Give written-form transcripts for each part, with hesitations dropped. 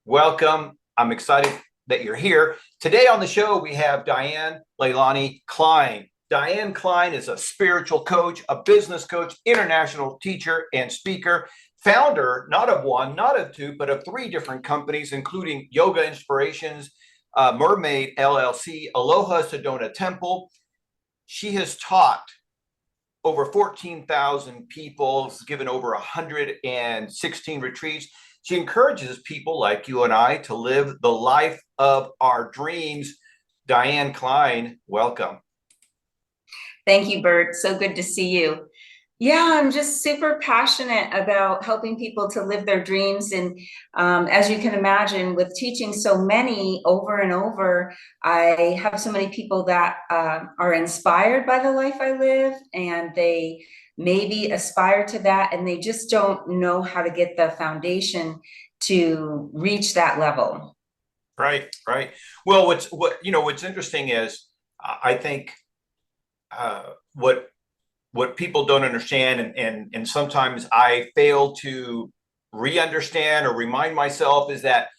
Welcome. I'm excited that you're here. Today on the show, we have Diane Leilani Cline. Diane Cline is a spiritual coach, a business coach, international teacher, and speaker, founder, not of one, not of two, but of three different companies, including Yoga Inspirations, Mermaid, LLC, Aloha Sedona Temple. She has taught over 14,000 people, given over 116 retreats. She encourages people like you and I to live the life of our dreams. Diane Cline, welcome. Thank you, Bert. So good to see you. Yeah, I'm just super passionate about helping people to live their dreams. And as you can imagine, with teaching so many over and over, I have so many people that are inspired by the life I live, and they maybe aspire to that, and they just don't know how to get the foundation to reach that level. Right, right. Well, what's interesting is I think what people don't understand, and sometimes I fail to re-understand or remind myself, is that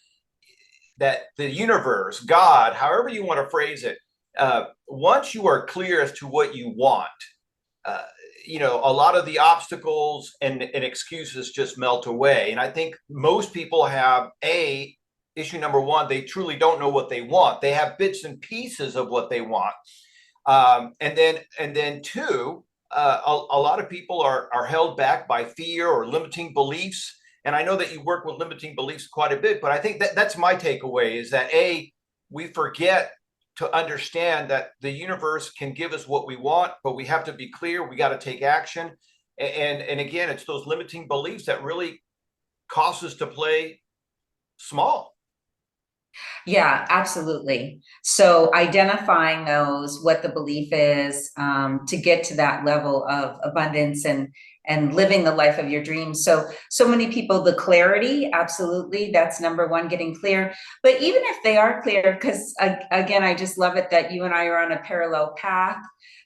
the universe, God, however you want to phrase it, once you are clear as to what you want, a lot of the obstacles and excuses just melt away. And I think most people have issue number one, they truly don't know what they want. They have bits and pieces of what they want. And then two, a lot of people are held back by fear or limiting beliefs. And I know that you work with limiting beliefs quite a bit, but I think that's my takeaway, is that we forget to understand that the universe can give us what we want, but we have to be clear. We got to take action. And again, it's those limiting beliefs that really cause us to play small. Yeah, absolutely. So identifying those, what the belief is, to get to that level of abundance and living the life of your dreams. So many people, the clarity, absolutely, that's number one, getting clear. But even if they are clear, because again, I just love it that you and I are on a parallel path.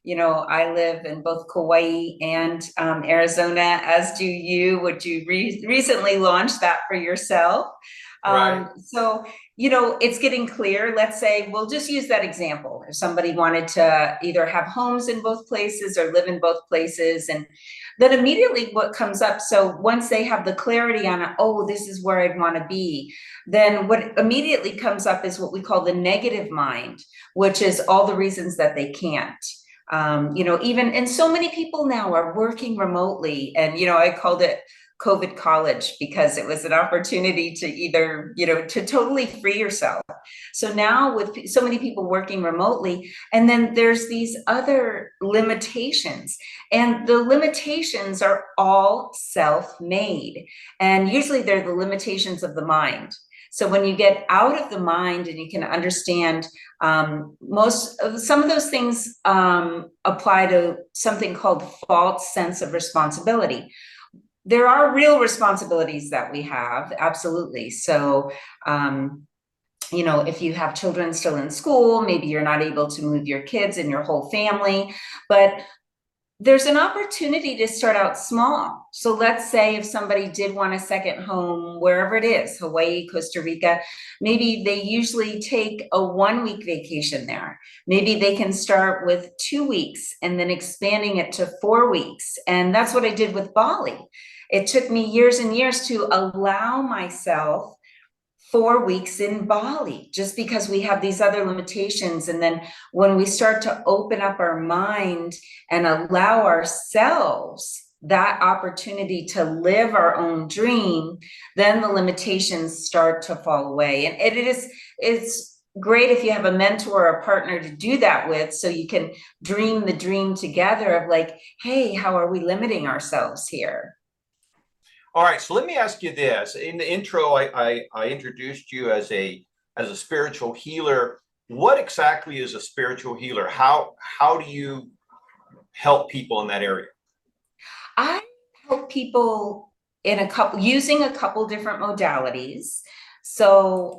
You know, I live in both Kauai and Arizona, as do you, which you recently launched that for yourself. Right. So, it's getting clear. Let's say we'll just use that example. If somebody wanted to either have homes in both places or live in both places, and then immediately what comes up. So once they have the clarity on, oh, this is where I'd want to be, then what immediately comes up is what we call the negative mind, which is all the reasons that they can't. Even, and so many people now are working remotely, and, I called it COVID college because it was an opportunity to either, to totally free yourself. So now with so many people working remotely, and then there's these other limitations, and the limitations are all self-made. And usually they're the limitations of the mind. So when you get out of the mind and you can understand, some of those things apply to something called false sense of responsibility. There are real responsibilities that we have, absolutely. So, if you have children still in school, maybe you're not able to move your kids and your whole family, but there's an opportunity to start out small. So let's say if somebody did want a second home, wherever it is, Hawaii, Costa Rica, maybe they usually take a 1-week vacation there. Maybe they can start with 2 weeks and then expanding it to 4 weeks. And that's what I did with Bali. It took me years and years to allow myself 4 weeks in Bali, just because we have these other limitations. And then when we start to open up our mind and allow ourselves that opportunity to live our own dream, then the limitations start to fall away. And it's great if you have a mentor or a partner to do that with, so you can dream the dream together of like, hey, how are we limiting ourselves here? All right, so let me ask you this. In the intro, I introduced you as a spiritual healer. What exactly is a spiritual healer? How do you help people in that area? I help people using a couple different modalities. So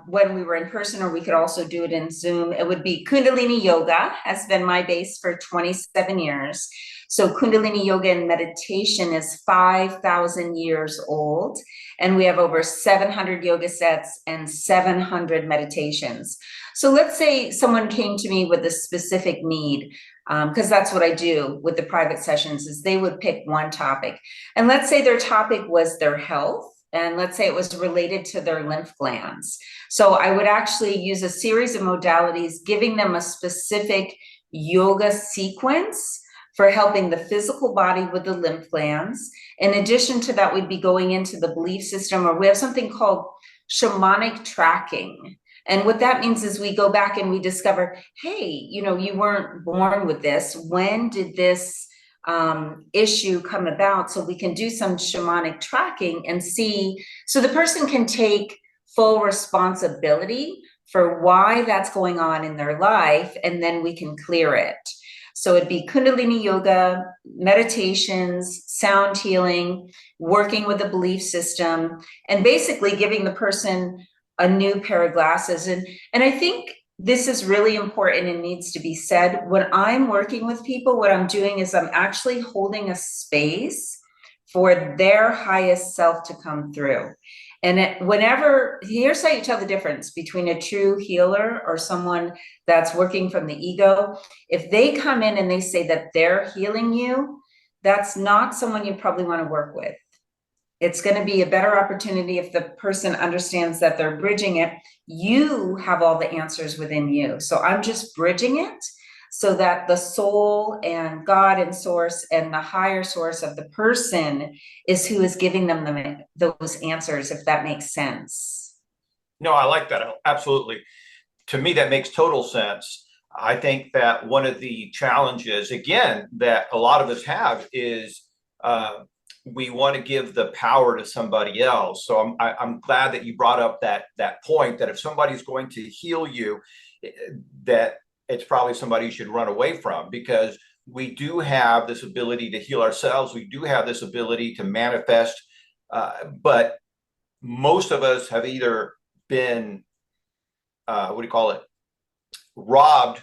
when we were in person, or we could also do it in Zoom, it would be Kundalini Yoga has been my base for 27 years. So Kundalini Yoga and meditation is 5,000 years old. And we have over 700 yoga sets and 700 meditations. So let's say someone came to me with a specific need, because that's what I do with the private sessions, is they would pick one topic. And let's say their topic was their health. And let's say it was related to their lymph glands. So I would actually use a series of modalities, giving them a specific yoga sequence for helping the physical body with the lymph glands. In addition to that, we'd be going into the belief system, or we have something called shamanic tracking. And what that means is we go back and we discover, hey, you weren't born with this. When did this issue come about? So we can do some shamanic tracking and see, so the person can take full responsibility for why that's going on in their life, and then we can clear it. So it'd be Kundalini Yoga, meditations, sound healing, working with the belief system, and basically giving the person a new pair of glasses. And I think this is really important and needs to be said. When I'm working with people, what I'm doing is I'm actually holding a space for their highest self to come through. And here's how you tell the difference between a true healer or someone that's working from the ego. If they come in and they say that they're healing you, that's not someone you probably want to work with. It's going to be a better opportunity if the person understands that they're bridging it. You have all the answers within you. So I'm just bridging it so that the soul and God and source and the higher source of the person is who is giving them those answers, if that makes sense. No, I like that. Absolutely. To me, that makes total sense. I think that one of the challenges, again, that a lot of us have is we want to give the power to somebody else. So I'm glad that you brought up that point, that if somebody's going to heal you, that it's probably somebody you should run away from, because we do have this ability to heal ourselves. We do have this ability to manifest, but most of us have either been, robbed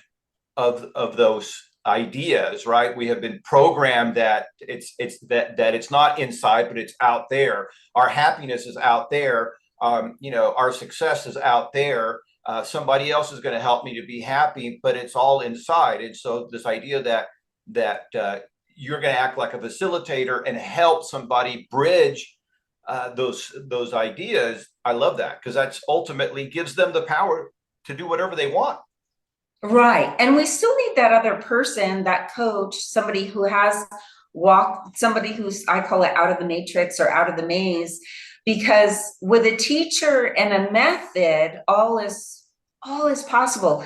of those ideas, right? We have been programmed that it's not inside, but it's out there. Our happiness is out there. Our success is out there. Somebody else is going to help me to be happy, but it's all inside. And so this idea that you're going to act like a facilitator and help somebody bridge those ideas, I love that, because that's ultimately gives them the power to do whatever they want. Right. And we still need that other person, that coach, somebody who has walked, somebody who's, I call it out of the matrix or out of the maze, because with a teacher and a method, all is possible.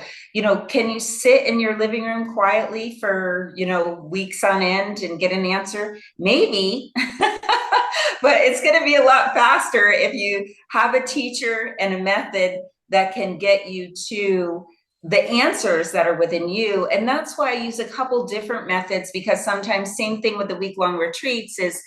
Can you sit in your living room quietly for, weeks on end and get an answer? Maybe, but it's going to be a lot faster if you have a teacher and a method that can get you to the answers that are within you. And that's why I use a couple different methods, because sometimes, same thing with the week-long retreats, is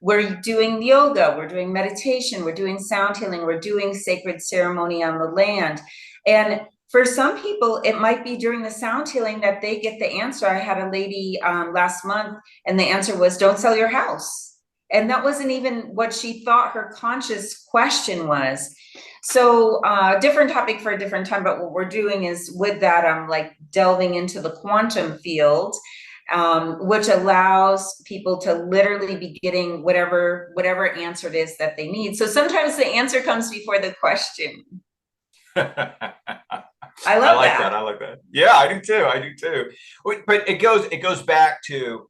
we're doing yoga, we're doing meditation, we're doing sound healing, we're doing sacred ceremony on the land. And for some people, it might be during the sound healing that they get the answer. I had a lady last month, and the answer was, don't sell your house. And that wasn't even what she thought her conscious question was. So different topic for a different time, but what we're doing is, with that, I'm like delving into the quantum field, which allows people to literally be getting whatever answer it is that they need. So sometimes the answer comes before the question. I like that. I like that. Yeah, I do too. But it goes back to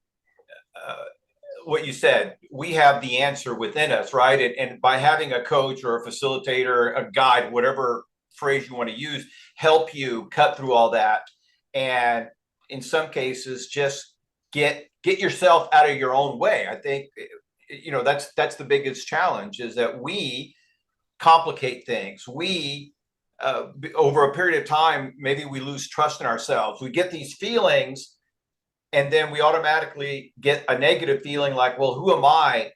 what you said. We have the answer within us, right? And by having a coach or a facilitator, a guide, whatever phrase you want to use, help you cut through all that. And in some cases, just get yourself out of your own way. I think, that's the biggest challenge, is that we complicate things. We, over a period of time, maybe we lose trust in ourselves. We get these feelings, and then we automatically get a negative feeling like, well, who am I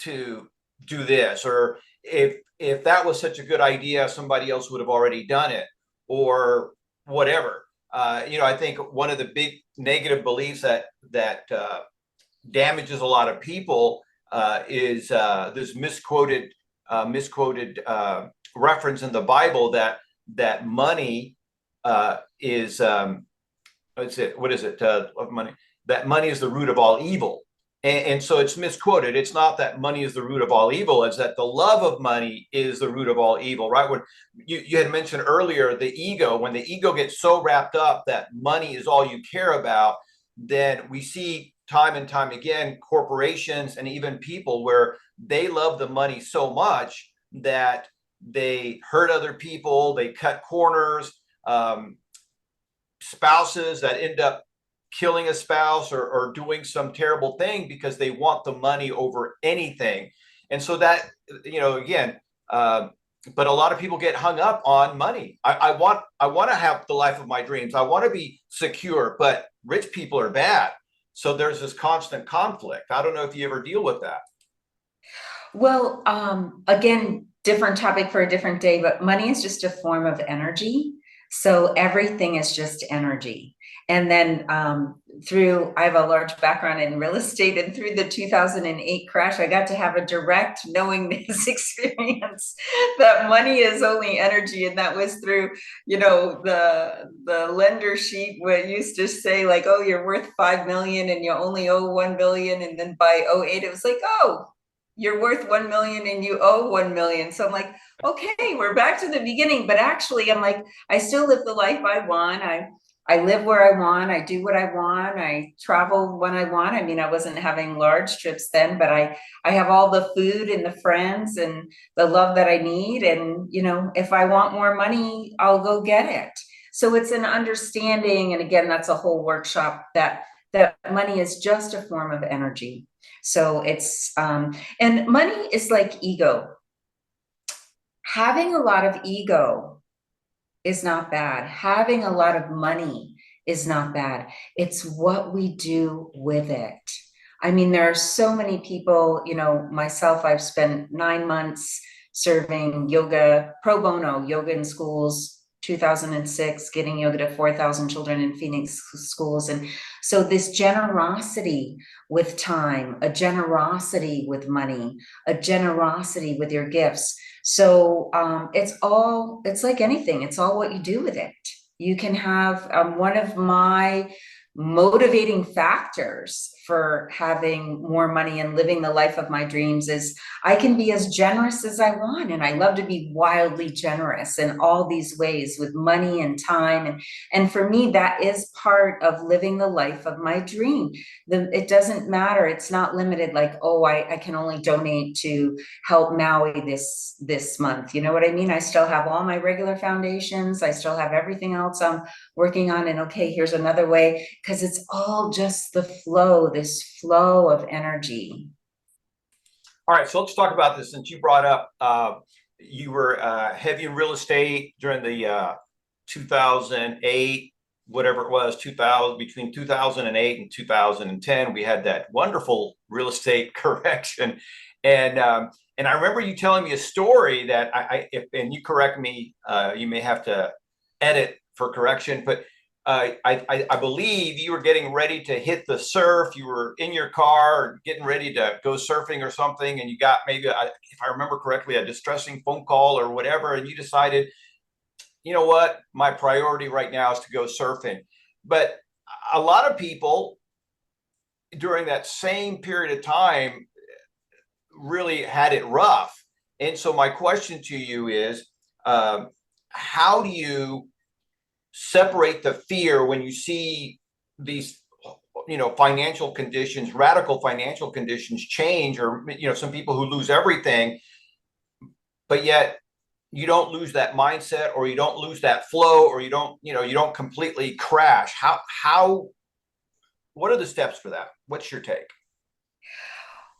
to do this? Or if that was such a good idea, somebody else would have already done it, or whatever. I think one of the big negative beliefs that damages a lot of people is this misquoted reference in the Bible that money is what is it of money, that money is the root of all evil. And so it's misquoted. It's not that money is the root of all evil. It's that the love of money is the root of all evil, right? When you had mentioned earlier, the ego, when the ego gets so wrapped up that money is all you care about, then we see time and time again, corporations and even people where they love the money so much that they hurt other people, they cut corners, spouses that end up killing a spouse or doing some terrible thing because they want the money over anything. And so that, again, but a lot of people get hung up on money. I want to have the life of my dreams. I want to be secure, but rich people are bad. So there's this constant conflict. I don't know if you ever deal with that. Well, again, different topic for a different day, but money is just a form of energy. So everything is just energy. And then I have a large background in real estate, and through the 2008 crash, I got to have a direct knowingness experience that money is only energy. And that was through, the lender sheet where it used to say like, oh, you're worth 5 million and you only owe 1 billion. And then by '08, it was like, oh, you're worth 1 million and you owe 1 million. So I'm like, okay, we're back to the beginning. But actually, I'm like, I still live the life I want. I live where I want. I do what I want. I travel when I want. I mean, I wasn't having large trips then, but I have all the food and the friends and the love that I need. And, if I want more money, I'll go get it. So it's an understanding. And again, that's a whole workshop that money is just a form of energy. So it's, and money is like ego. Having a lot of ego is not bad. Having a lot of money is not bad. It's what we do with it. I mean, there are so many people, myself, I've spent 9 months serving yoga, pro bono yoga in schools, 2006, getting yoga to 4,000 children in Phoenix schools. And so this generosity with time, a generosity with money, a generosity with your gifts. So it's like anything. It's all what you do with it. You can have one of my motivating factors for having more money and living the life of my dreams is I can be as generous as I want. And I love to be wildly generous in all these ways with money and time. And for me, that is part of living the life of my dream. It doesn't matter. It's not limited like, oh, I can only donate to help Maui this month. You know what I mean? I still have all my regular foundations. I still have everything else I'm working on. And okay, here's another way, because it's all just this flow of energy. All right, so let's talk about this. Since you brought up, you were heavy in real estate during the 2008, whatever it was, between 2008 and 2010, we had that wonderful real estate correction. And I remember you telling me a story that and you correct me, you may have to edit for correction, but I believe you were getting ready to hit the surf. You were in your car getting ready to go surfing or something, and you got maybe, if I remember correctly, a distressing phone call or whatever, and you decided, you know what, my priority right now is to go surfing. But a lot of people during that same period of time really had it rough. And so my question to you is, how do you separate the fear when you see these, financial conditions, radical financial conditions change, or, some people who lose everything, but yet you don't lose that mindset, or you don't lose that flow, or you don't completely crash. What are the steps for that? What's your take?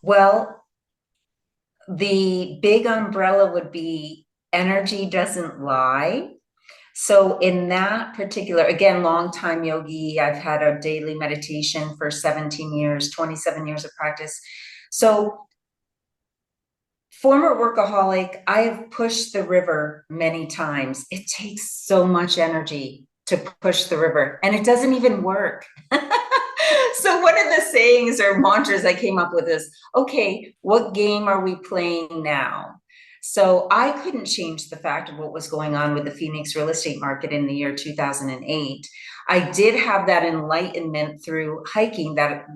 Well, the big umbrella would be energy doesn't lie. So in that particular, again, long-time yogi, I've had a daily meditation for 17 years, 27 years of practice. So former workaholic, I have pushed the river many times. It takes so much energy to push the river, and it doesn't even work. So one of the sayings or mantras I came up with is, okay, what game are we playing now? So I couldn't change the fact of what was going on with the Phoenix real estate market in the year 2008. I did have that enlightenment through hiking, that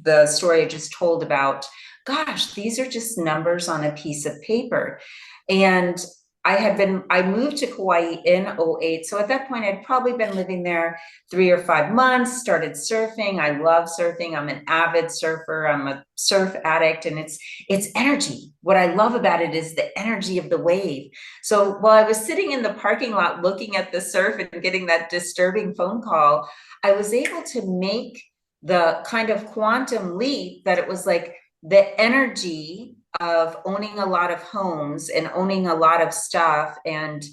the story I just told about. Gosh, these are just numbers on a piece of paper. And I moved to Kauai in '08. So at that point, I'd probably been living there 3 or 5 months, started surfing. I love surfing. I'm an avid surfer. I'm a surf addict, and it's energy. What I love about it is the energy of the wave. So while I was sitting in the parking lot looking at the surf and getting that disturbing phone call, I was able to make the kind of quantum leap that it was like the energy of owning a lot of homes and owning a lot of stuff, and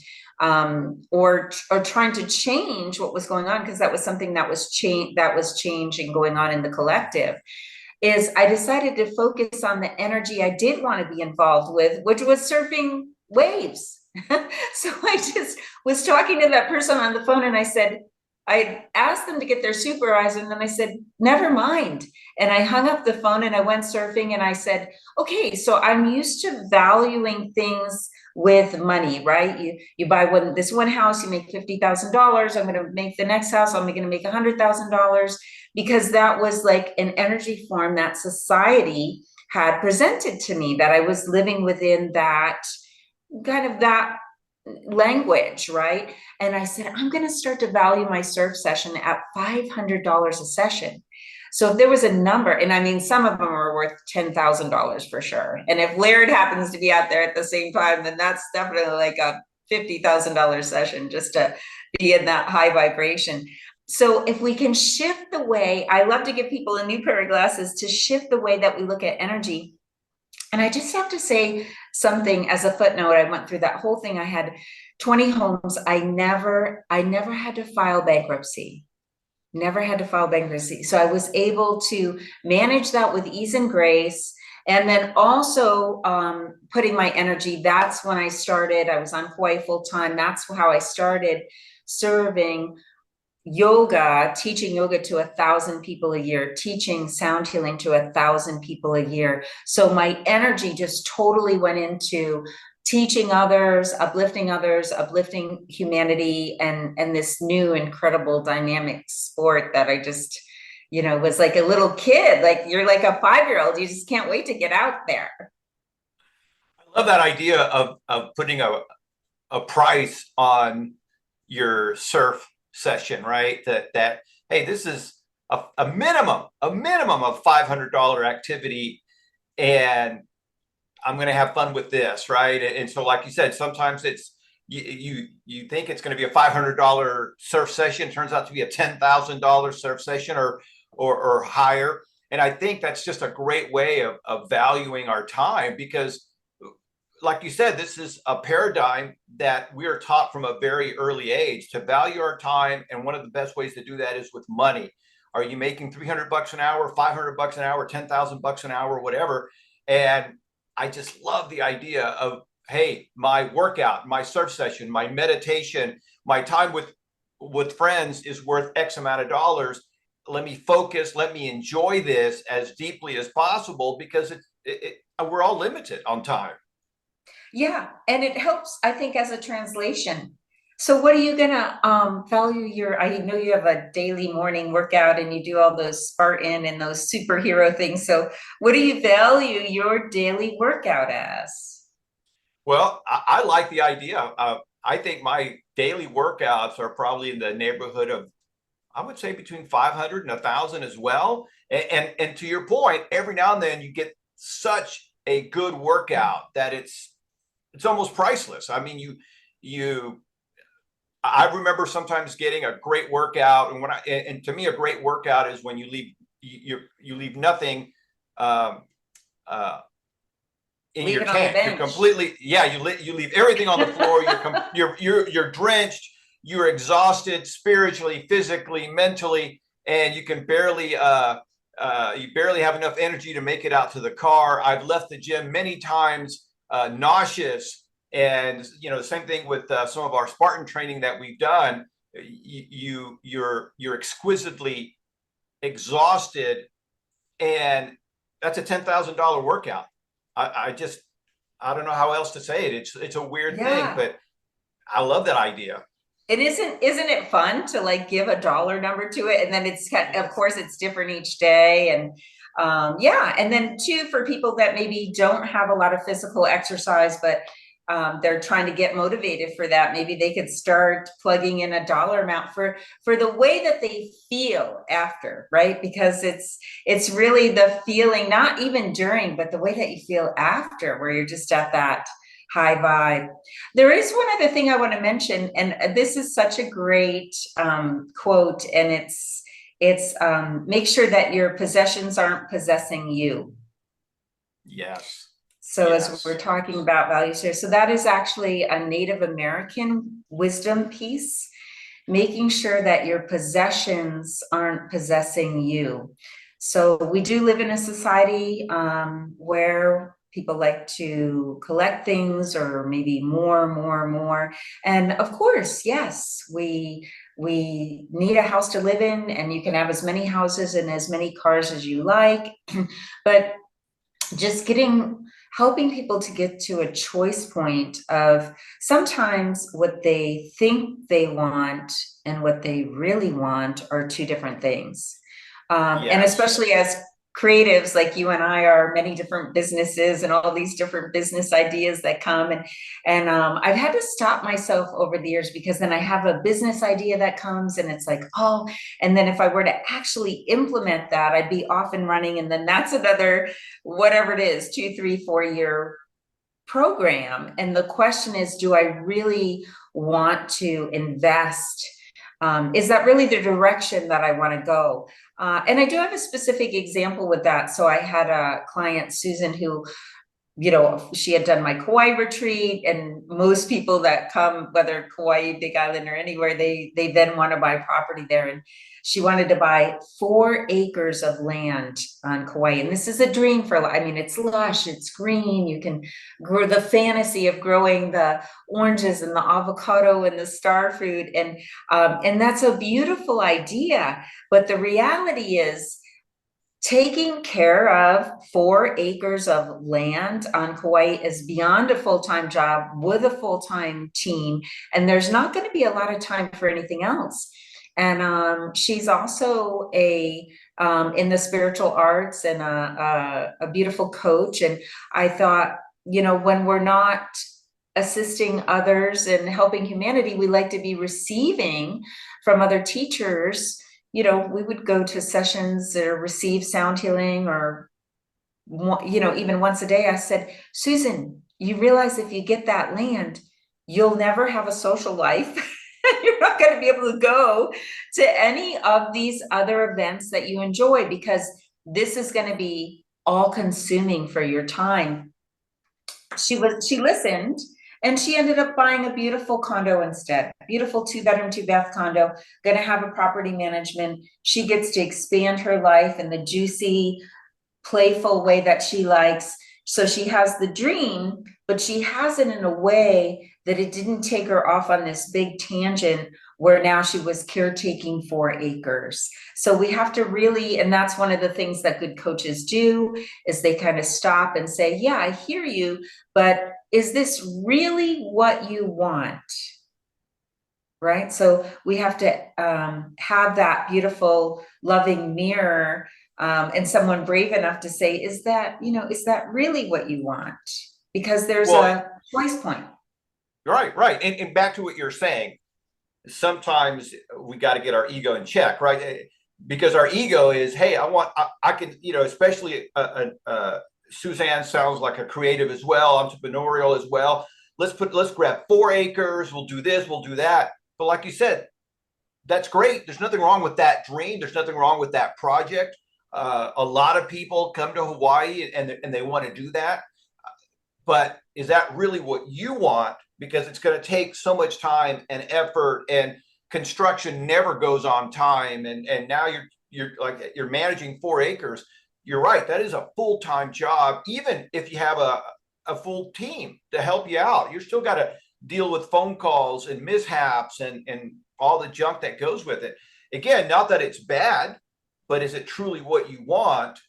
or trying to change what was going on, because that was something that was changing going on in the collective, is I decided to focus on the energy I did want to be involved with, which was surfing waves. So I just was talking to that person on the phone, and I asked them to get their supervisor, and then I said, never mind. And I hung up the phone and I went surfing, and I said, okay, so I'm used to valuing things with money, right? You buy this one house, you make $50,000. I'm going to make the next house, I'm going to make $100,000, because that was like an energy form that society had presented to me, that I was living within that kind of that language, right? And I said, I'm going to start to value my surf session at $500 a session. So if there was a number, and I mean, some of them are worth $10,000 for sure. And if Laird happens to be out there at the same time, then that's definitely like a $50,000 session, just to be in that high vibration. So if we can shift the way, I love to give people a new pair of glasses to shift the way that we look at energy. And I just have to say something as a footnote. I went through that whole thing. I had 20 homes. I never had to file bankruptcy. Never had to file bankruptcy. So I was able to manage that with ease and grace. And then also putting my energy, that's when I started. I was on Hawaii full time. That's how I started serving yoga, teaching yoga to 1,000 people a year, teaching sound healing to 1,000 people a year. So my energy just totally went into teaching others, uplifting humanity, and this new incredible dynamic sport that I just, was like a little kid. Like, you're like a 5-year-old, you just can't wait to get out there. I love that idea of putting a price on your surf session, right? That hey, this is a minimum of $500 activity, and I'm going to have fun with this, right? And so, like you said, sometimes it's you think it's going to be a $500 surf session, turns out to be a $10,000 surf session or higher. And I think that's just a great way of valuing our time, because like you said, this is a paradigm that we are taught from a very early age to value our time. And one of the best ways to do that is with money. Are you making $300 an hour, $500 an hour, $10,000 an hour, whatever? And I just love the idea of, hey, my workout, my surf session, my meditation, my time with friends is worth X amount of dollars. Let me focus. Let me enjoy this as deeply as possible, because we're all limited on time. Yeah, and it helps, I think, as a translation. So what are you gonna value I know you have a daily morning workout and you do all those Spartan and those superhero things. So what do you value your daily workout as? Well, I like the idea. I think my daily workouts are probably in the neighborhood of, I would say, between 500 and 1,000 as well. And to your point, every now and then you get such a good workout that it's almost priceless. I mean, I remember sometimes getting a great workout, and to me, a great workout is when you leave nothing in your tank. You're completely, you leave everything on the floor. You're drenched. You're exhausted spiritually, physically, mentally, and you can barely have enough energy to make it out to the car. I've left the gym many times nauseous. And, you know, the same thing with some of our Spartan training that we've done. You're exquisitely exhausted, and that's a $10,000 workout. I don't know how else to say it. It's a weird thing, but I love that idea. It isn't it fun to like give a dollar number to it? And then it's kind of course it's different each day. And yeah. And then too, for people that maybe don't have a lot of physical exercise, but they're trying to get motivated for that, maybe they could start plugging in a dollar amount for the way that they feel after, right? Because it's really the feeling, not even during, but the way that you feel after, where you're just at that high vibe. There is one other thing I want to mention, and this is such a great quote, and it's make sure that your possessions aren't possessing you. Yes. So as we're talking about values here, so that is actually a Native American wisdom piece, making sure that your possessions aren't possessing you. So we do live in a society where people like to collect things, or maybe more. And of course, yes, we need a house to live in, and you can have as many houses and as many cars as you like, but just helping people to get to a choice point of sometimes what they think they want and what they really want are two different things. And especially as creatives like you and I are, many different businesses and all these different business ideas that come, and I've had to stop myself over the years, because then I have a business idea that comes and it's like, oh, and then if I were to actually implement that, I'd be off and running, and then that's another, whatever it is, 2, 3, 4 year program. And the question is, do I really want to invest? Is that really the direction that I want to go? And I do have a specific example with that. So I had a client, Susan, who, you know, she had done my Kauai retreat, and most people that come, whether Kauai, Big Island, or anywhere, they then want to buy property there. And she wanted to buy 4 acres of land on Kauai. And this is a dream for, I mean, it's lush, it's green. You can grow, the fantasy of growing the oranges and the avocado and the star fruit. And that's a beautiful idea. But the reality is, taking care of 4 acres of land on Kauai is beyond a full-time job with a full-time team. And there's not going to be a lot of time for anything else. And she's also in the spiritual arts, and a beautiful coach. And I thought, you know, when we're not assisting others and helping humanity, we like to be receiving from other teachers. You know, we would go to sessions or receive sound healing, or, you know, even once a day. I said, Susan, you realize if you get that land, you'll never have a social life. You're not going to be able to go to any of these other events that you enjoy, because this is going to be all consuming for your time. She listened, and she ended up buying a beautiful condo instead, beautiful 2-bedroom, 2-bath condo, going to have a property management. She gets to expand her life in the juicy, playful way that she likes. So she has the dream, but she has it in a way that it didn't take her off on this big tangent where now she was caretaking 4 acres. So we have to really, and that's one of the things that good coaches do, is they kind of stop and say, yeah, I hear you, but is this really what you want? Right? So we have to have that beautiful, loving mirror, and someone brave enough to say, is that really what you want? Because there's a choice point. Right. And back to what you're saying, sometimes we got to get our ego in check, right? Because our ego is, hey, I can, you know, especially Suzanne sounds like a creative as well, entrepreneurial as well. Let's grab 4 acres. We'll do this, we'll do that. But like you said, that's great. There's nothing wrong with that dream. There's nothing wrong with that project. A lot of people come to Hawaii and they want to do that. But is that really what you want? Because it's going to take so much time and effort, and construction never goes on time. And now you're managing 4 acres. You're right. That is a full-time job. Even if you have a full team to help you out. You're still got to deal with phone calls and mishaps and all the junk that goes with it. Again, not that it's bad, but is it truly what you want?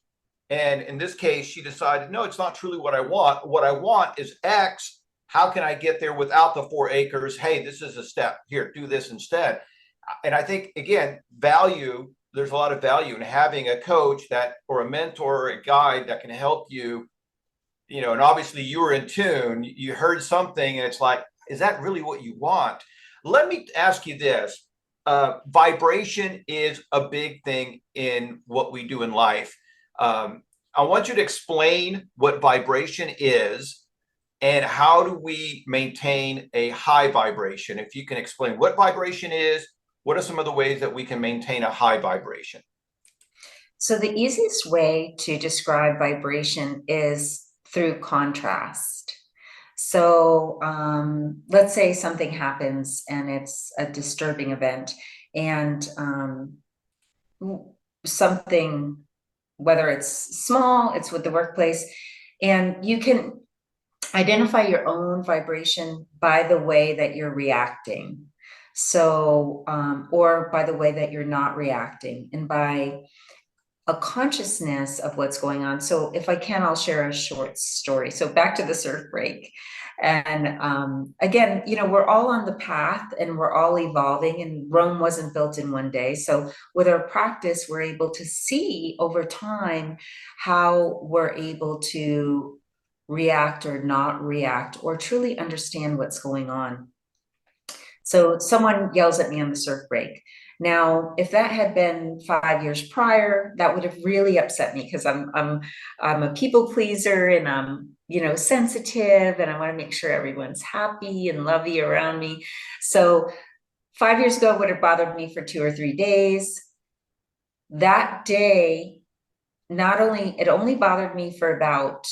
And in this case, she decided, no, it's not truly what I want. What I want is X. How can I get there without the 4 acres? Hey, this is a step. Here, do this instead. And I think, again, value, there's a lot of value in having a coach that, or a mentor, or a guide that can help you, you know, and obviously you were in tune, you heard something and it's like, is that really what you want? Let me ask you this. Vibration is a big thing in what we do in life. I want you to explain what vibration is and how do we maintain a high vibration. If you can explain what vibration is, what are some of the ways that we can maintain a high vibration? So the easiest way to describe vibration is through contrast. So let's say something happens and it's a disturbing event, and something, whether it's small, it's with the workplace, and you can identify your own vibration by the way that you're reacting. So, or by the way that you're not reacting, and by a consciousness of what's going on. So if I can, I'll share a short story. So back to the surf break. And again, you know, we're all on the path and we're all evolving, and Rome wasn't built in one day. So with our practice, we're able to see over time how we're able to react or not react, or truly understand what's going on. So someone yells at me on the surf break. Now, if that had been 5 years prior, that would have really upset me, because I'm a people pleaser, and I'm, you know, sensitive, and I want to make sure everyone's happy and lovey around me. So 5 years ago, it would have bothered me for 2 or 3 days. That day, it only bothered me for about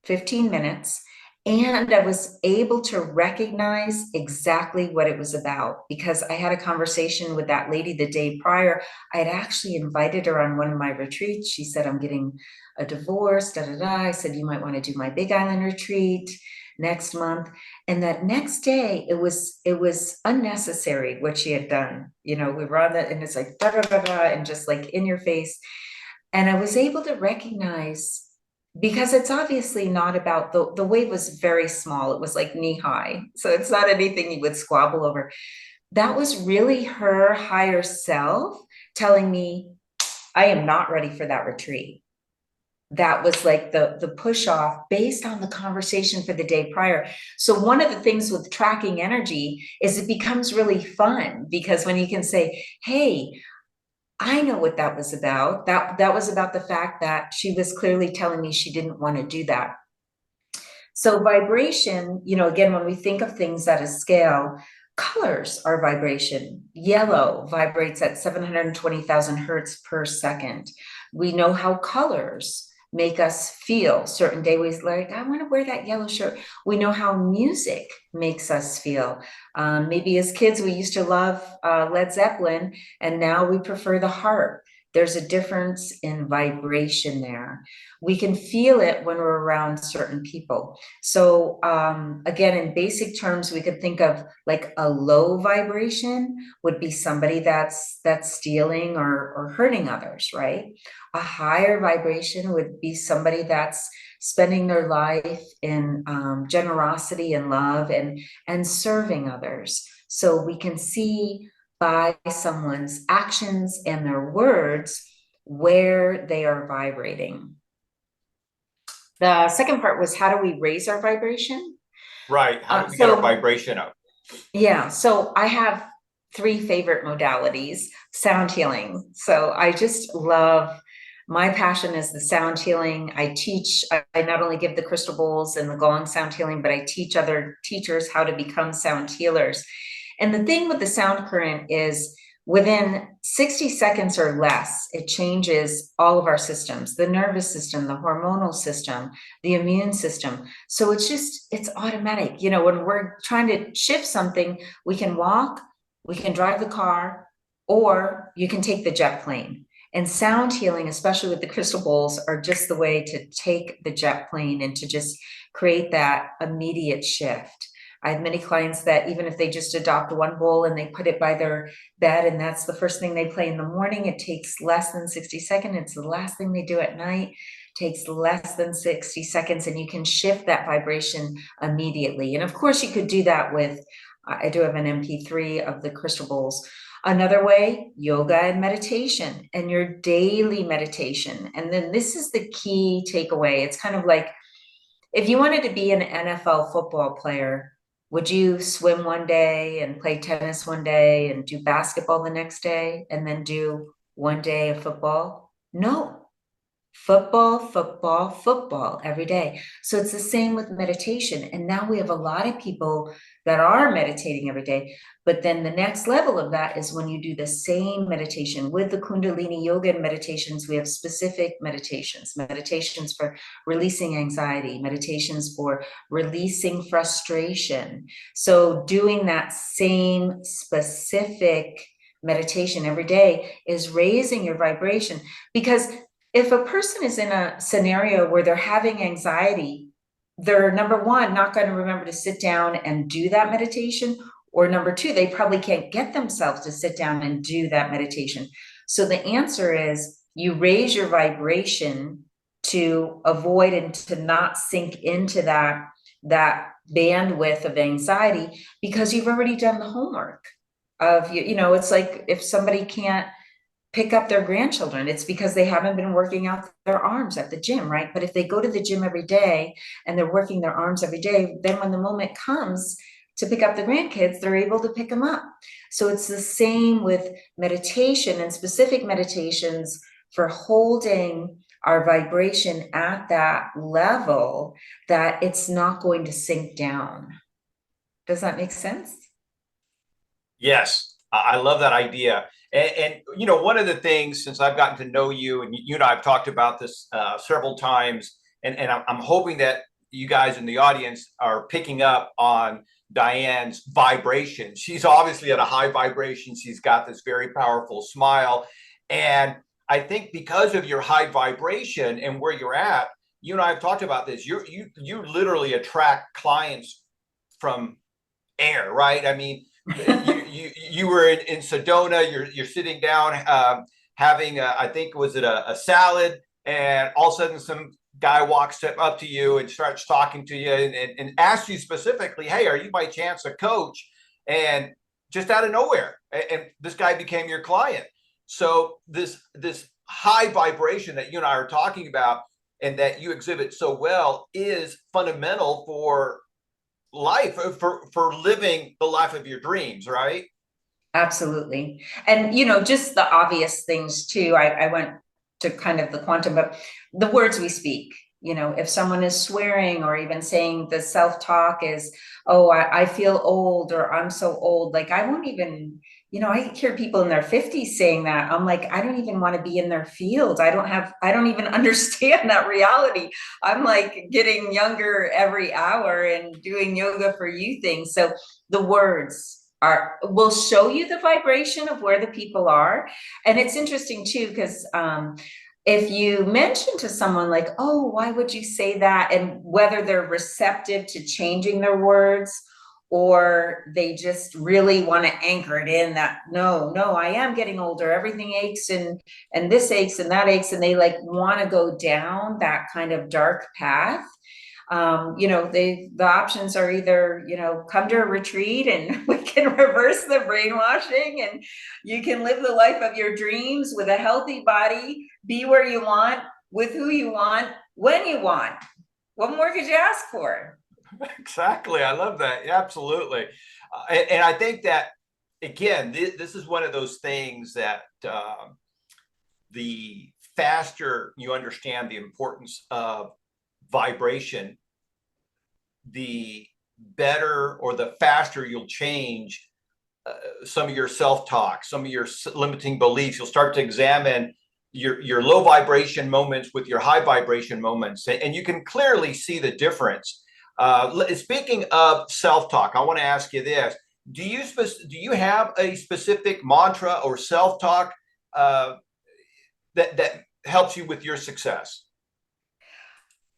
15 minutes. And I was able to recognize exactly what it was about, because I had a conversation with that lady the day prior. I had actually invited her on one of my retreats. She said, I'm getting a divorce, da, da, da. I said, you might want to do my Big Island retreat next month. And that next day, it was unnecessary what she had done. You know, we were on that, and it's like, da, da, da, da, and just like in your face. And I was able to recognize, because it's obviously not about the wave was very small. It was like knee high. So it's not anything you would squabble over. That was really her higher self telling me, I am not ready for that retreat. That was like the push off based on the conversation for the day prior. So one of the things with tracking energy is it becomes really fun, because when you can say, hey, I know what that was about. That was about the fact that she was clearly telling me she didn't want to do that. So vibration, you know, again, when we think of things at a scale, colors are vibration. Yellow vibrates at 720,000 hertz per second. We know how colors make us feel. Certain days, like, I want to wear that yellow shirt. We know how music makes us feel. Maybe as kids, we used to love Led Zeppelin, and now we prefer the harp. There's a difference in vibration there. We can feel it when we're around certain people. So again, in basic terms, we could think of like a low vibration would be somebody that's stealing or hurting others, right? A higher vibration would be somebody that's spending their life in generosity and love and serving others. So we can see by someone's actions and their words where they are vibrating. The second part was, how do we raise our vibration? Right. How do we get our vibration up? Yeah. So I have 3 favorite modalities. Sound healing. So I just love, my passion is the sound healing. I not only give the crystal bowls and the gong sound healing, but I teach other teachers how to become sound healers. And the thing with the sound current is, within 60 seconds or less, it changes all of our systems, the nervous system, the hormonal system, the immune system. So it's automatic. You know, when we're trying to shift something, we can walk, we can drive the car, or you can take the jet plane. And sound healing, especially with the crystal bowls, are just the way to take the jet plane and to just create that immediate shift. I have many clients that even if they just adopt one bowl and they put it by their bed and that's the first thing they play in the morning, it takes less than 60 seconds. It's the last thing they do at night. It takes less than 60 seconds and you can shift that vibration immediately. And of course you could do that with, I do have an MP3 of the crystal bowls. Another way, yoga and meditation and your daily meditation. And then this is the key takeaway. It's kind of like if you wanted to be an NFL football player, would you swim one day and play tennis one day and do basketball the next day and then do one day of football? No. Football, football, football every day. So it's the same with meditation. And now we have a lot of people that are meditating every day. But then the next level of that is when you do the same meditation with the Kundalini yoga meditations. We have specific meditations, meditations for releasing anxiety, meditations for releasing frustration. So doing that same specific meditation every day is raising your vibration, because if a person is in a scenario where they're having anxiety, they're number one, not going to remember to sit down and do that meditation. Or number two, they probably can't get themselves to sit down and do that meditation. So the answer is you raise your vibration to avoid and to not sink into that bandwidth of anxiety, because you've already done the homework of, it's like if somebody can't pick up their grandchildren, it's because they haven't been working out their arms at the gym, right? But if they go to the gym every day and they're working their arms every day, then when the moment comes to pick up the grandkids, they're able to pick them up. So it's the same with meditation and specific meditations for holding our vibration at that level that it's not going to sink down. Does that make sense? Yes, I love that idea. And one of the things, since I've gotten to know you, and you and I have talked about this several times, and I'm hoping that you guys in the audience are picking up on Diane's vibration. She's obviously at a high vibration. She's got this very powerful smile. And I think because of your high vibration and where you're at, you and I have talked about this, you literally attract clients from air, right? I mean, you were in Sedona, you're sitting down having I think was it a salad, and all of a sudden some guy walks up to you and starts talking to you and asks you specifically, hey, are you by chance a coach? And just out of nowhere, and this guy became your client. So this high vibration that you and I are talking about and that you exhibit so well is fundamental for life, for living the life of your dreams, right? Absolutely. And, just the obvious things too. I went to kind of the quantum, but the words we speak, if someone is swearing or even saying the self-talk is, oh, I feel old, or I'm so old. Like I won't even, I hear people in their 50s saying that. I'm like, I don't even want to be in their field. I don't even understand that reality. I'm like getting younger every hour and doing yoga for you things. So the words will show you the vibration of where the people are. And it's interesting too, because if you mention to someone like, oh, why would you say that? And whether they're receptive to changing their words, or they just really want to anchor it in that, no, I am getting older. Everything aches and this aches and that aches. And they like want to go down that kind of dark path. The options are either, come to a retreat and we can reverse the brainwashing and you can live the life of your dreams with a healthy body, be where you want, with who you want, when you want. What more could you ask for? Exactly. I love that. Absolutely. And I think that, again, this is one of those things that the faster you understand the importance of vibration, the better or the faster you'll change some of your self-talk, some of your limiting beliefs. You'll start to examine your low vibration moments with your high vibration moments, and you can clearly see the difference. Speaking of self-talk, I want to ask you this. Do you have a specific mantra or self-talk that helps you with your success?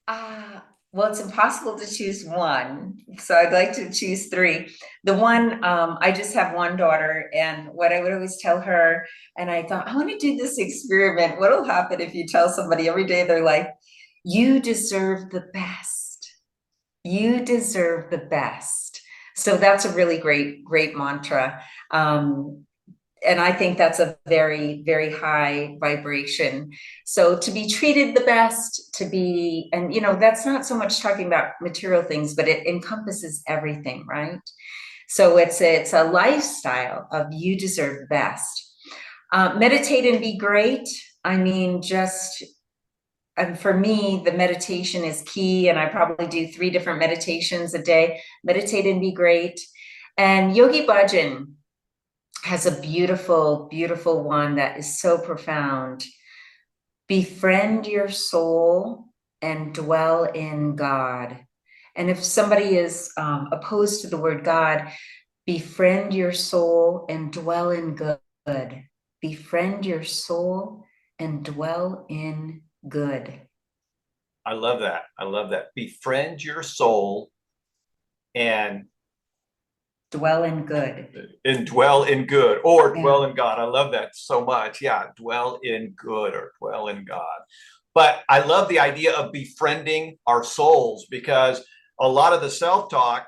Well, it's impossible to choose one, so I'd like to choose three. The one, I just have one daughter, and what I would always tell her, and I thought, I want to do this experiment. What'll happen if you tell somebody every day of their life, you deserve the best. You deserve the best. So that's a really great mantra. And I think that's a very, very high vibration. So to be treated the best, to be, and that's not so much talking about material things, but it encompasses everything, right? So it's a lifestyle of you deserve the best. Meditate and be great. I mean, and for me, the meditation is key, and I probably do 3 different meditations a day. Meditate and be great. And Yogi Bhajan has a beautiful, beautiful one that is so profound. Befriend your soul and dwell in God. And if somebody is opposed to the word God, befriend your soul and dwell in good. Befriend your soul and dwell in good. I love that. I love that. Befriend your soul and dwell in good. And dwell in good, or dwell in God. I love that so much. Yeah, dwell in good or dwell in God. But I love the idea of befriending our souls, because a lot of the self-talk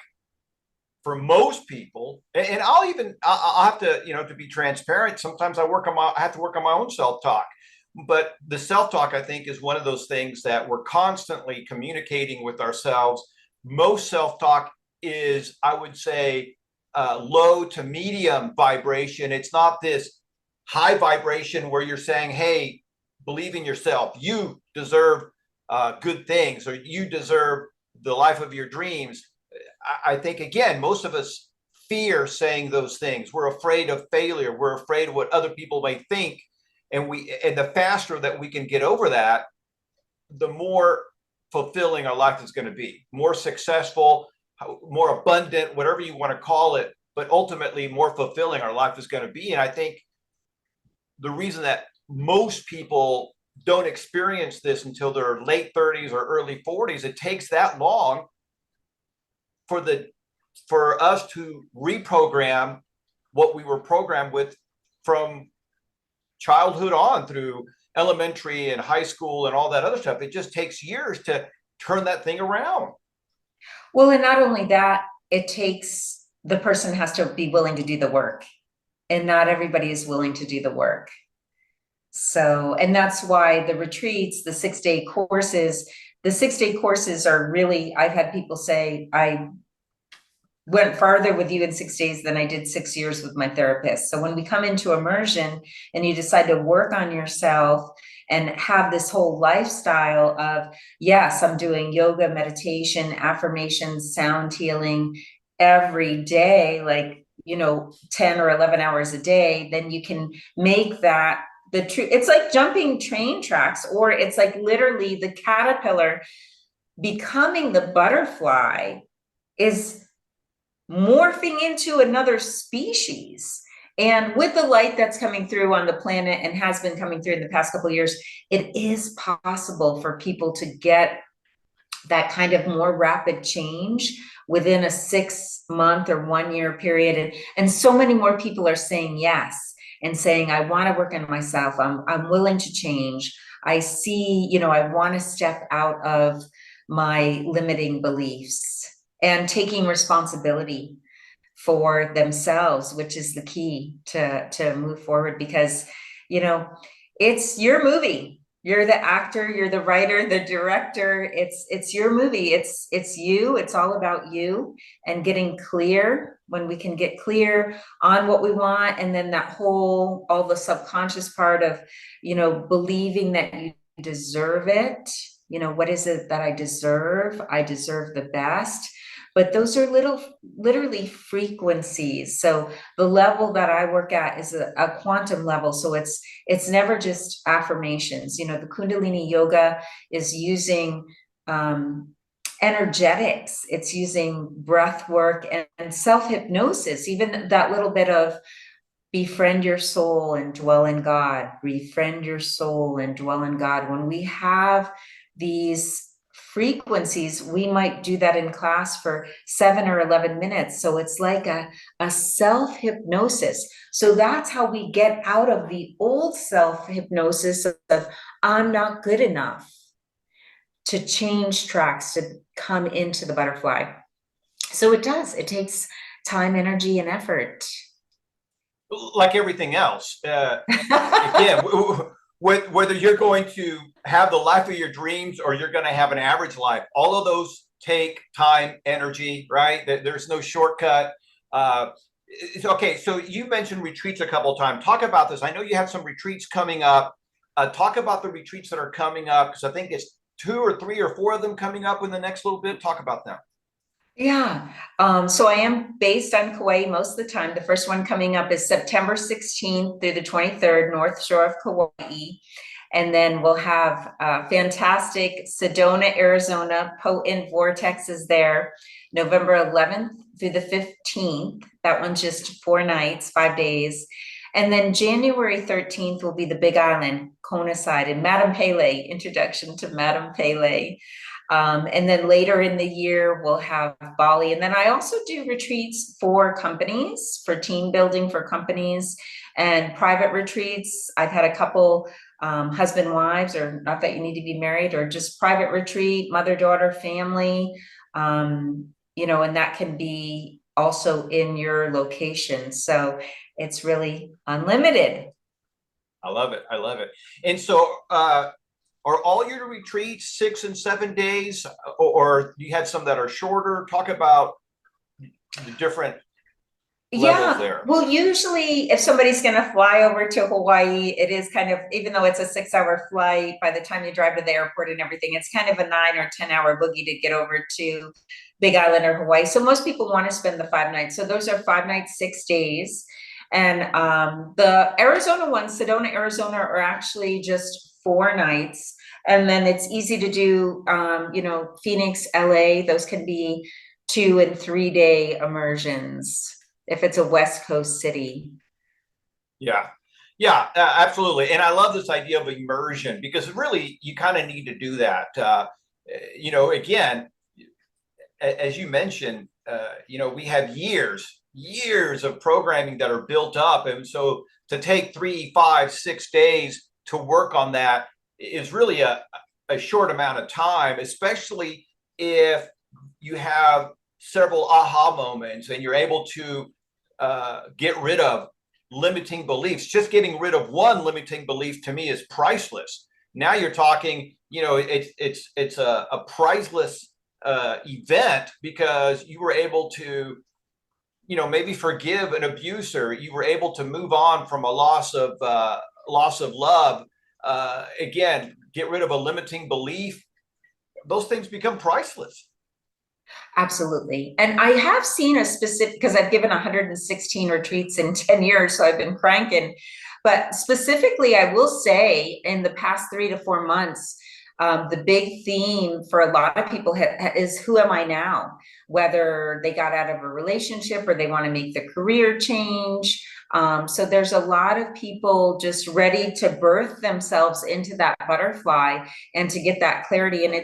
for most people, and I'll have to, to be transparent. Sometimes I have to work on my own self-talk. But the self-talk, I think, is one of those things that we're constantly communicating with ourselves. Most self-talk is, I would say, low to medium vibration. It's not this high vibration where you're saying, hey, believe in yourself. You deserve good things, or you deserve the life of your dreams. I think, again, most of us fear saying those things. We're afraid of failure. We're afraid of what other people may think. And the faster that we can get over that, the more fulfilling our life is going to be, more successful, more abundant, whatever you want to call it, but ultimately more fulfilling our life is going to be. And I think the reason that most people don't experience this until their late 30s or early 40s, it takes that long for us to reprogram what we were programmed with from childhood on through elementary and high school and all that other stuff. It just takes years to turn that thing around. Well, and not only that, the person has to be willing to do the work, and not everybody is willing to do the work. So, and that's why the retreats, the 6-day courses are really, I've had people say, I went farther with you in 6 days than I did 6 years with my therapist. So when we come into immersion and you decide to work on yourself and have this whole lifestyle of, yes, I'm doing yoga, meditation, affirmations, sound healing every day, 10 or 11 hours a day, then you can make that the truth. It's like jumping train tracks, or it's like literally the caterpillar becoming the butterfly is morphing into another species. And with the light that's coming through on the planet and has been coming through in the past couple of years, it is possible for people to get that kind of more rapid change within a 6-month or 1-year period. And so many more people are saying yes and saying, I want to work on myself. I'm willing to change. I see, I want to step out of my limiting beliefs, and taking responsibility for themselves, which is the key to move forward, because, it's your movie. You're the actor, you're the writer, the director. It's your movie. It's you. It's all about you, and getting clear. When we can get clear on what we want, and then all the subconscious part of, believing that you deserve it. What is it that I deserve? I deserve the best. But those are literally frequencies. So the level that I work at is a quantum level. So it's never just affirmations. The Kundalini yoga is using energetics. It's using breath work and self-hypnosis, even that little bit of befriend your soul and dwell in God, befriend your soul and dwell in God. When we have these frequencies, we might do that in class for 7 or 11 minutes. So it's like a self-hypnosis. So that's how we get out of the old self-hypnosis of I'm not good enough, to change tracks, to come into the butterfly. So it takes time, energy, and effort. Like everything else, again, whether you're going to have the life of your dreams or you're going to have an average life, all of those take time, energy, right? There's no shortcut. Okay, so you mentioned retreats a couple of times. Talk about this. I know you have some retreats coming up. Talk about the retreats that are coming up, because I think it's 2 or 3 or 4 of them coming up in the next little bit. Talk about them. Yeah. So I am based on Kauai most of the time. The first one coming up is September 16th through the 23rd, North Shore of Kauai. And then we'll have fantastic Sedona, Arizona, potent vortexes there, November 11th through the 15th. That one's just 4 nights, 5 days. And then January 13th will be the Big Island, Kona side, and Madame Pele, introduction to Madame Pele. And then later in the year, we'll have Bali. And then I also do retreats for companies, for team building for companies, and private retreats. I've had a couple husband, wives, or not that you need to be married, or just private retreat, mother, daughter, family, you know, and that can be also in your location. So it's really unlimited. I love it. I love it. And so, are all your retreats 6 and 7 days, or you had some that are shorter? Talk about the different levels there. Well, usually if somebody's going to fly over to Hawaii, it is kind of, even though it's a 6-hour flight, by the time you drive to the airport and everything, it's kind of a 9 or 10-hour boogie to get over to Big Island or Hawaii. So most people want to spend the 5 nights. So those are 5 nights, 6 days. And the Arizona ones, Sedona, Arizona, are actually just 4 nights. And then it's easy to do, you know, Phoenix, LA, those can be 2 and 3 day immersions if it's a West Coast city. Yeah, yeah, absolutely. And I love this idea of immersion, because really you kind of need to do that. You know, again, as you mentioned, you know, we have years of programming that are built up. And so to take 3, 5, 6 days to work on that is really a short amount of time, especially if you have several aha moments and you're able to get rid of limiting beliefs. Just getting rid of one limiting belief to me is priceless. Now you're talking, you know, it's a priceless event, because you were able to, you know, maybe forgive an abuser. You were able to move on from a loss of love. Again, get rid of a limiting belief. Those things become priceless. Absolutely. And I have seen a specific, because I've given 116 retreats in 10 years, so I've been cranking. But specifically, I will say in the past 3 to 4 months, the big theme for a lot of people is, who am I now? Whether they got out of a relationship or they want to make the career change. So there's a lot of people just ready to birth themselves into that butterfly and to get that clarity. And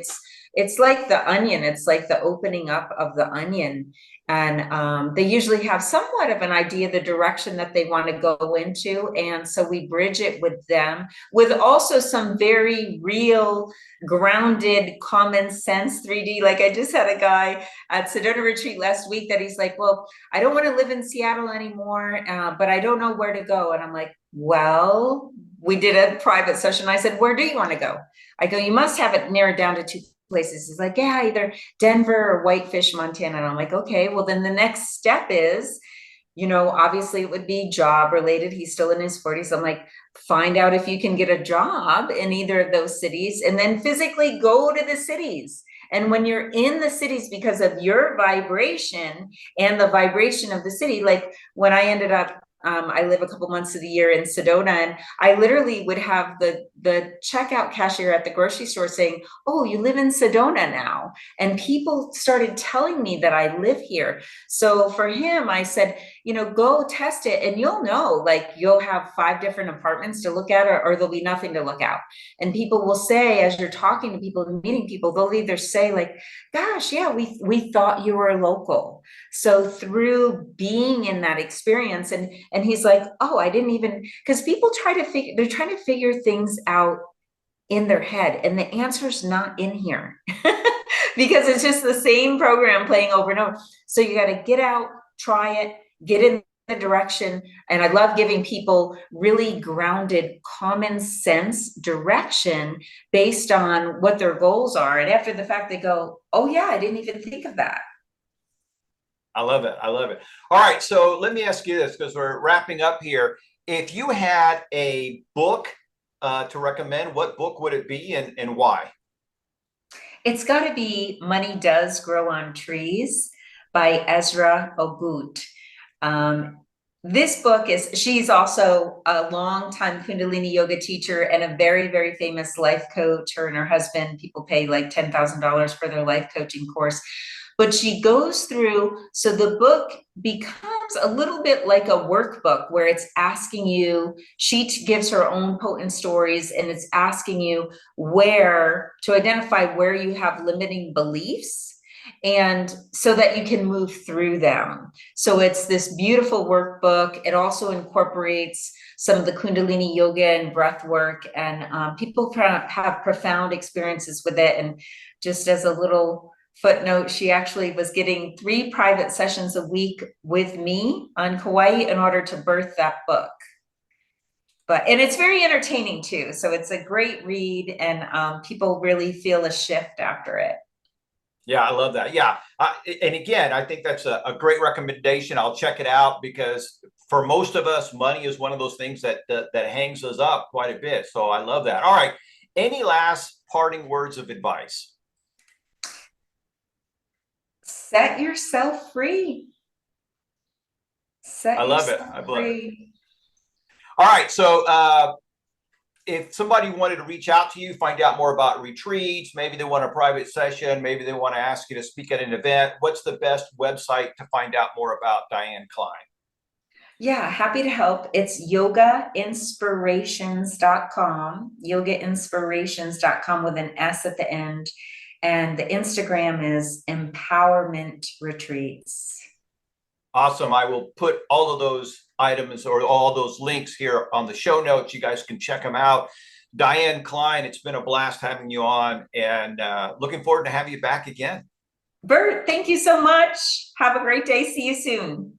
it's like the onion. It's like the opening up of the onion. And they usually have somewhat of an idea, the direction that they want to go into. And so we bridge it with them, with also some very real, grounded, common sense 3D. Like I just had a guy at Sedona Retreat last week that he's like, well, I don't want to live in Seattle anymore, but I don't know where to go. And I'm like, well, we did a private session. I said, where do you want to go? I go, you must have it narrowed down to 2 places. He's like, yeah, either Denver or Whitefish, Montana. And I'm like, okay, well, then the next step is, you know, obviously it would be job related. He's still in his 40s. I'm like, find out if you can get a job in either of those cities, and then physically go to the cities. And when you're in the cities, because of your vibration and the vibration of the city, like when I ended up I live a couple months of the year in Sedona, and I literally would have the checkout cashier at the grocery store saying, "Oh, you live in Sedona now." And people started telling me that I live here. So for him, I said, go test it and you'll know, like you'll have 5 different apartments to look at, or there'll be nothing to look at. And people will say, as you're talking to people and meeting people, they'll either say like, "Gosh, yeah, we thought you were local." So through being in that experience, and he's like, "Oh, I didn't even," because people they're trying to figure things out in their head, and the answer's not in here because it's just the same program playing over and over. So you got to get out, try it, get in the direction. And I love giving people really grounded, common sense direction based on what their goals are. And after the fact, they go, "Oh yeah, I didn't even think of that." I love it. I love it. All right. So let me ask you this, because we're wrapping up here. If you had a book to recommend, what book would it be, and why? It's got to be Money Does Grow on Trees by Ezra Ogut. This book she's also a longtime Kundalini yoga teacher and a very, very famous life coach. Her and her husband, people pay like $10,000 for their life coaching course. But she goes through, so the book becomes a little bit like a workbook where it's asking you, she gives her own potent stories, and it's asking you where to identify where you have limiting beliefs, and so that you can move through them. So it's this beautiful workbook. It also incorporates some of the Kundalini yoga and breath work, and people have profound experiences with it. And just as a little footnote, she actually was getting 3 private sessions a week with me on Kauai in order to birth that book. And it's very entertaining too. So it's a great read, and people really feel a shift after it. Yeah, I love that. Yeah. And again, I think that's a great recommendation. I'll check it out, because for most of us, money is one of those things that hangs us up quite a bit. So I love that. All right. Any last parting words of advice? Set yourself free. I love it. I love it. All right. So if somebody wanted to reach out to you, find out more about retreats, maybe they want a private session, maybe they want to ask you to speak at an event, what's the best website to find out more about Diane Cline? Yeah, happy to help. It's yogainspirations.com, yogainspirations.com with an S at the end. And the Instagram is Empowerment Retreats. Awesome. I will put all of those items or all those links here on the show notes. You guys can check them out. Diane Cline, it's been a blast having you on, and looking forward to having you back again. Bert, thank you so much. Have a great day. See you soon.